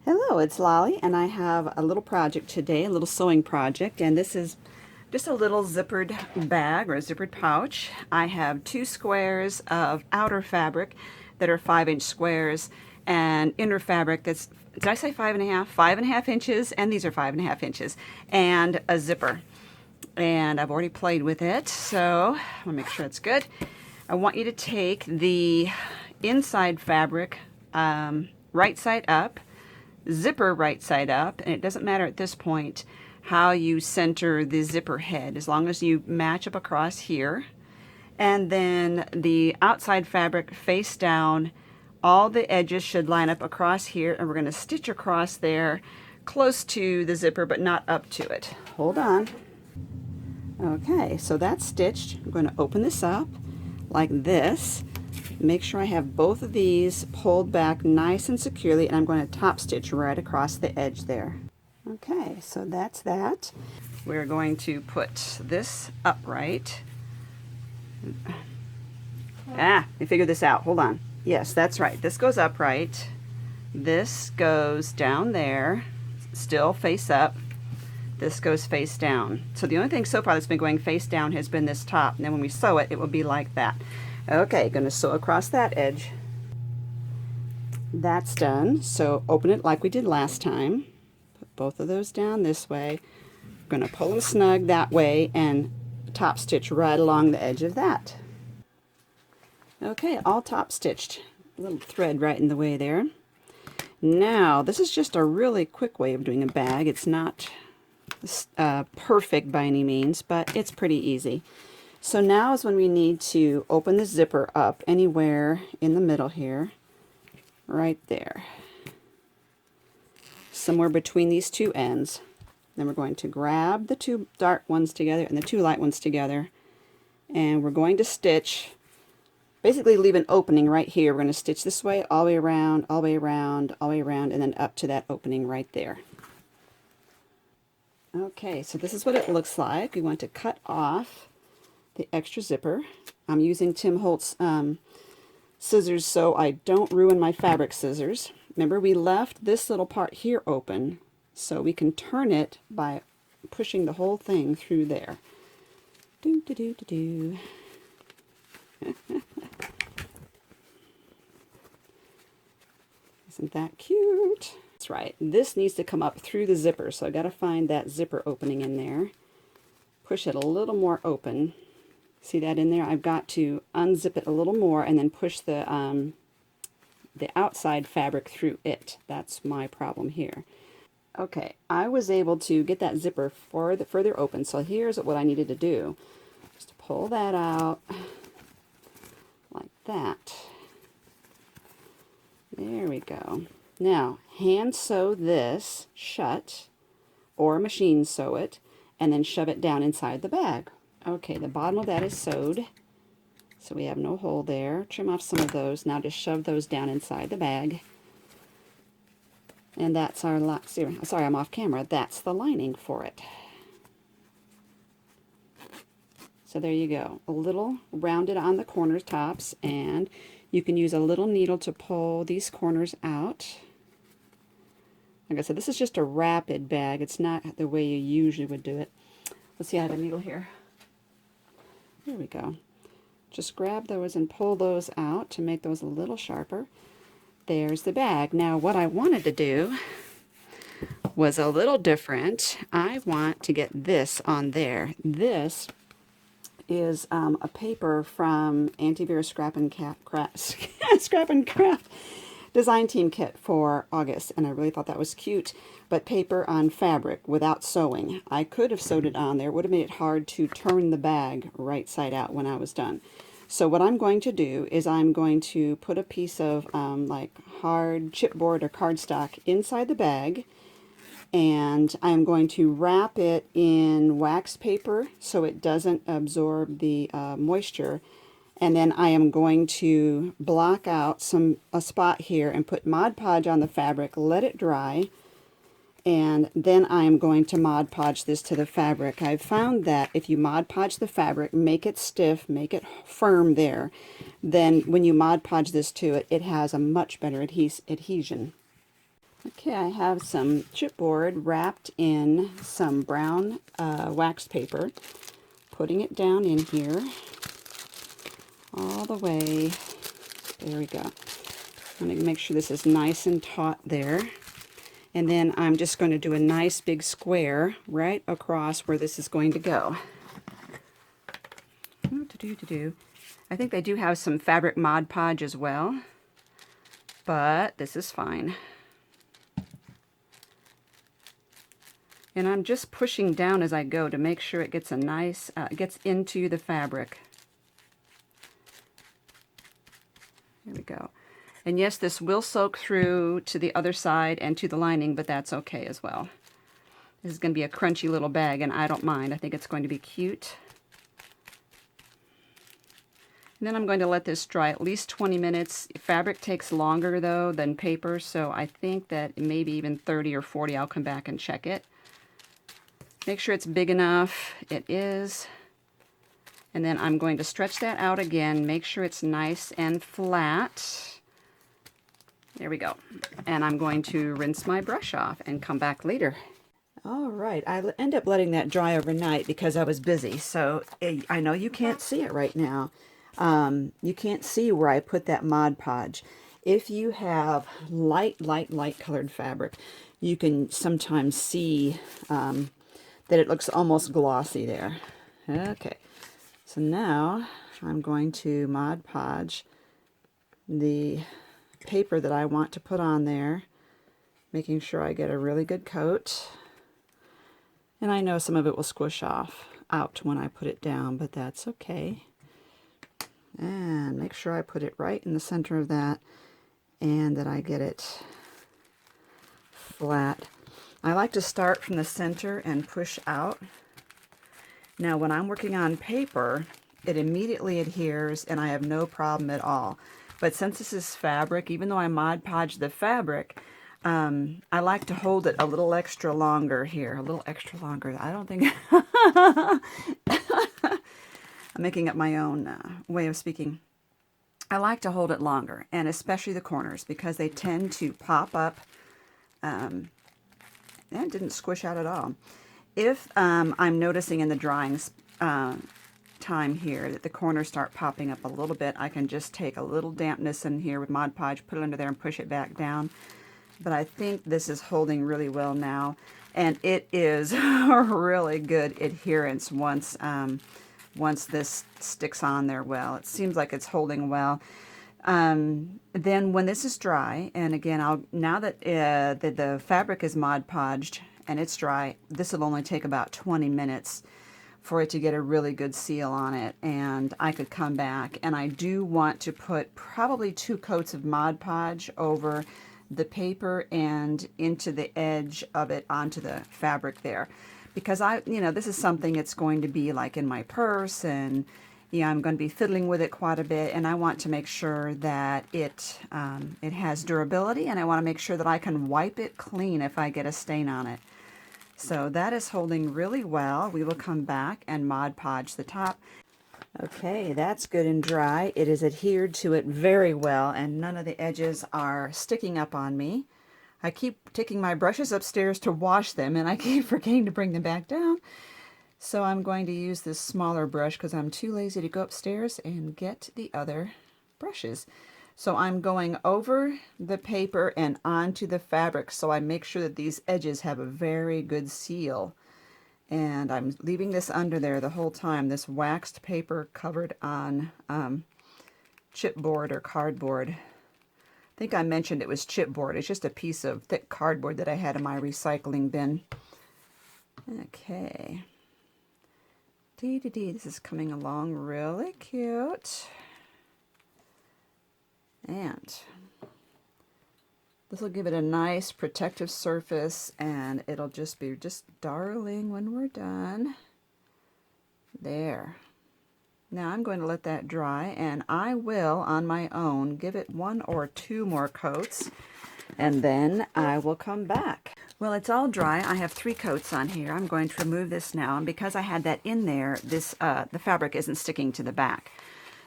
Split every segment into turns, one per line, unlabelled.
Hello, it's Lolly, and I have a little project today, a little sewing project, and this is just a little zippered bag or a zippered pouch. I have 2 squares of outer fabric that are 5-inch squares and inner fabric that's, did I say 5.5? 5.5 inches, and these are 5.5 inches, and a zipper. And I've already played with it, so I'll make sure it's good. I want you to take the inside fabric right side up, zipper right side up, and it doesn't matter at this point how you center the zipper head, as long as you match up across here. And then the outside fabric face down, all the edges should line up across here, and we're going to stitch across there close to the zipper but not up to it. Hold on. Okay, so that's stitched. I'm going to open this up like this. Make sure I have both of these pulled back nice and securely, and I'm going to top stitch right across the edge there. Okay, so that's that. We're going to put this upright. Let me figure this out. Hold on. Yes, that's right. This goes upright. This goes down there, still face up. This goes face down. So the only thing so far that's been going face down has been this top, and then when we sew it, it will be like that. Okay, going to sew across that edge. That's done. So open it like we did last time. Put both of those down this way. I'm going to pull them snug that way and top stitch right along the edge of that. Okay, all top stitched. A little thread right in the way there. Now, this is just a really quick way of doing a bag. It's not perfect by any means, but it's pretty easy. So now is when we need to open the zipper up anywhere in the middle here, right there, somewhere between these two ends. Then we're going to grab the 2 dark ones together and the 2 light ones together, and we're going to stitch, basically leave an opening right here. We're going to stitch this way all the way around, all the way around, all the way around, and then up to that opening right there. Okay, so this is what it looks like. We want to cut off the extra zipper. I'm using Tim Holtz scissors so I don't ruin my fabric scissors. Remember, we left this little part here open, so we can turn it by pushing the whole thing through there. Do do do do do. Isn't that cute? That's right. This needs to come up through the zipper, so I got to find that zipper opening in there. Push it a little more open. See that in there? I've got to unzip it a little more and then push the outside fabric through it. That's my problem here. Okay, I was able to get that zipper further open, so here's what I needed to do. Just pull that out like that. There we go. Now, hand sew this shut, or machine sew it, and then shove it down inside the bag. Okay, the bottom of that is sewed, so we have no hole there. Trim off some of those. Now just shove those down inside the bag. And that's our, sorry, I'm off camera. That's the lining for it. So there you go. A little rounded on the corner tops, and you can use a little needle to pull these corners out. Like I said, this is just a rapid bag. It's not the way you usually would do it. Let's see, I have a needle here. There we go. Just grab those and pull those out to make those a little sharper. There's the bag. Now what I wanted to do was a little different. I want to get this on there. This is a paper from Auntie Vera's Scrap and Craft design team kit for August, and I really thought that was cute. But paper on fabric without sewing. I could have sewed it on there. It would have made it hard to turn the bag right side out when I was done. So what I'm going to do is I'm going to put a piece of like hard chipboard or cardstock inside the bag, and I'm going to wrap it in wax paper so it doesn't absorb the moisture. And then I am going to block out a spot here and put Mod Podge on the fabric, let it dry, and then I am going to Mod Podge this to the fabric. I've found that if you Mod Podge the fabric, make it stiff, make it firm there, then when you Mod Podge this to it, it has a much better adhesion. Okay, I have some chipboard wrapped in some brown wax paper. Putting it down in here all the way. There we go. I'm going to make sure this is nice and taut there. And then I'm just going to do a nice big square right across where this is going to go. I think they do have some fabric Mod Podge as well, but this is fine. And I'm just pushing down as I go to make sure it gets a nice, gets into the fabric. There we go. And yes, this will soak through to the other side and to the lining, but that's okay as well. This is going to be a crunchy little bag, and I don't mind. I think it's going to be cute. And then I'm going to let this dry at least 20 minutes. Fabric takes longer, though, than paper, so I think that maybe even 30 or 40, I'll come back and check it. Make sure it's big enough. It is. And then I'm going to stretch that out again. Make sure it's nice and flat. There we go. And I'm going to rinse my brush off and come back later. All right. I end up letting that dry overnight because I was busy. So I know you can't see it right now. You can't see where I put that Mod Podge. If you have light colored fabric, you can sometimes see that it looks almost glossy there. Okay. So now I'm going to Mod Podge the paper that I want to put on there, making sure I get a really good coat. And I know some of it will squish out when I put it down, but that's okay. And make sure I put it right in the center of that and that I get it flat. I like to start from the center and push out. Now when I'm working on paper, it immediately adheres and I have no problem at all. But since this is fabric, even though I Mod Podge the fabric, I like to hold it a little extra longer here. A little extra longer. I don't think... I'm making up my own way of speaking. I like to hold it longer, and especially the corners, because they tend to pop up. And it didn't squish out at all. If I'm noticing in the drying time here that the corners start popping up a little bit, I can just take a little dampness in here with Mod Podge, put it under there and push it back down. But I think this is holding really well now, and it is a really good adherence once this sticks on there well. It seems like it's holding well. Then when this is dry, and again, now that the fabric is Mod Podged and it's dry, this will only take about 20 minutes for it to get a really good seal on it, and I could come back. And I do want to put probably 2 coats of Mod Podge over the paper and into the edge of it onto the fabric there, because this is something it's going to be like in my purse, and I'm going to be fiddling with it quite a bit, and I want to make sure that it has durability, and I want to make sure that I can wipe it clean if I get a stain on it. So that is holding really well. We will come back and Mod Podge the top. Okay, that's good and dry. It is adhered to it very well, and none of the edges are sticking up on me. I keep taking my brushes upstairs to wash them, and I keep forgetting to bring them back down. So I'm going to use this smaller brush because I'm too lazy to go upstairs and get the other brushes. So I'm going over the paper and onto the fabric, so I make sure that these edges have a very good seal. And I'm leaving this under there the whole time, this waxed paper covered on chipboard or cardboard. I think I mentioned it was chipboard. It's just a piece of thick cardboard that I had in my recycling bin. Okay. This is coming along really cute. And this will give it a nice protective surface, and it'll just be darling when we're done. There. Now I'm going to let that dry, and I will, on my own, give it 1 or 2 more coats, and then I will come back. Well, it's all dry. I have 3 coats on here. I'm going to remove this now, and because I had that in there, the fabric isn't sticking to the back.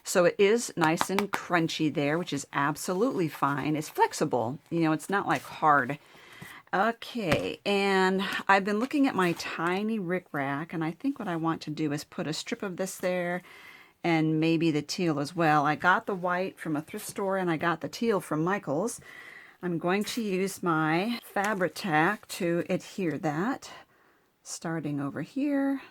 So it is nice and crunchy there, which is absolutely fine. It's flexible. It's not like hard. Okay, and I've been looking at my tiny rickrack, and I think what I want to do is put a strip of this there and maybe the teal as well. I got the white from a thrift store and I got the teal from Michael's. I'm going to use my fabric tack to adhere that, starting over here.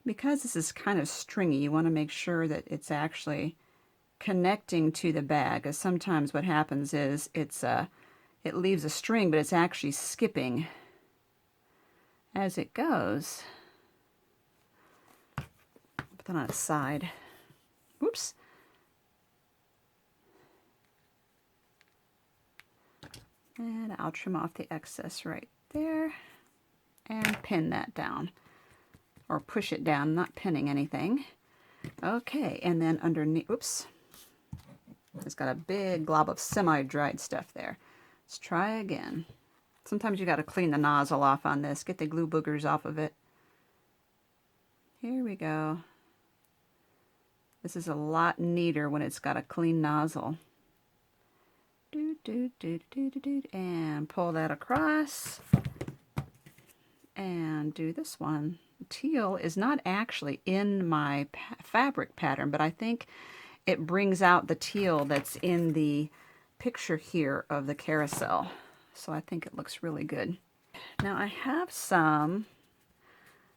Because this is kind of stringy, you want to make sure that it's actually connecting to the bag, as sometimes what happens is it leaves a string, but it's actually skipping as it goes. Put that on its side. Whoops. And I'll trim off the excess right there and pin that down. Or push it down, not pinning anything. Okay, and then underneath, oops. It's got a big glob of semi-dried stuff there. Let's try again. Sometimes you got to clean the nozzle off on this. Get the glue boogers off of it. Here we go. This is a lot neater when it's got a clean nozzle. And pull that across. And do this one. Teal is not actually in my fabric pattern, but I think it brings out the teal that's in the picture here of the carousel. So I think it looks really good. Now I have some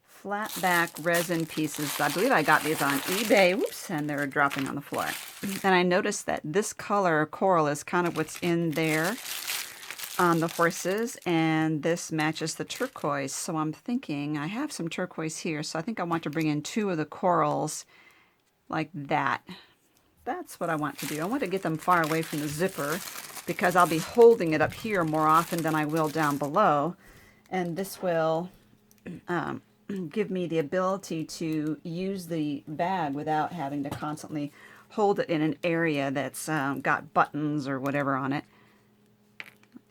flat back resin pieces. I believe I got these on eBay. Whoops, and they're dropping on the floor. And I noticed that this color coral is kind of what's in there on the horses, and this matches the turquoise. So I'm thinking I have some turquoise here, so I think I want to bring in 2 of the corals like that. That's what I want to do. I want to get them far away from the zipper because I'll be holding it up here more often than I will down below. And this will give me the ability to use the bag without having to constantly hold it in an area that's got buttons or whatever on it.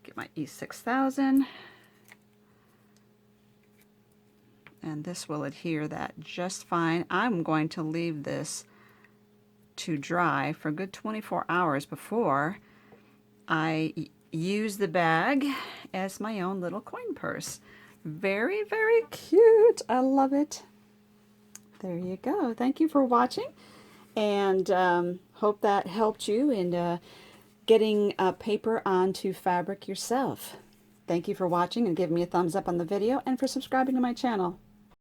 Get my E6000. And this will adhere that just fine. I'm going to leave this to dry for a good 24 hours before I use the bag as my own little coin purse. Very, very cute. I love it. There you go. Thank you for watching, and hope that helped you in getting paper onto fabric yourself. Thank you for watching, and give me a thumbs up on the video and for subscribing to my channel.